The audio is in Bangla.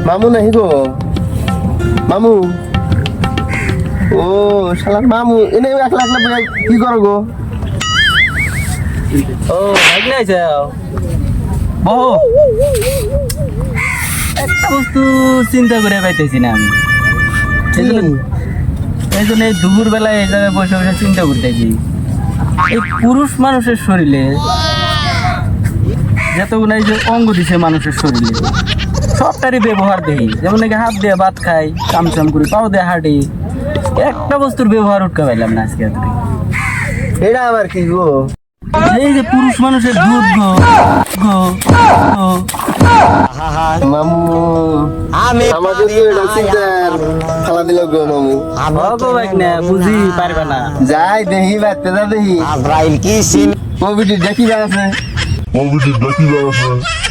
মামু নাহি গো মামু ও শালা মামু এনে একলা একলা বইয়া কি করো গো ও ভাগ্নে আইছে বহু একটা বস্তু চিন্তা করে পাইতেছি না আমি এই জন্য এই দুপুর বেলায় এই জায়গায় বসে বসে চিন্তা করতেছি এই পুরুষ মানুষের শরীরে যতগুলো এই যে অঙ্গ দিছে মানুষের শরীরে সবটারই ব্যবহার দেখি যেমন নাকি হাত দিয়ে ভাত খাই চামচাম করি পাও দিয়ে হাঁটি একটা বস্তুর ব্যবহার উঠতে পাইলাম না আজকে এতদিন। এটা আবার কি গো এই যে পুরুষ মানুষের দুধ গো গো গো মামু আমাদের তো এটা চিন্তার ফালা দিল গো মামু গো ভাগ্নে বুঝি পারবে না যাই দেখি বাড়তে যা দেখি আজরাইল কি সিন কোভিড দেখি আছে Covid-19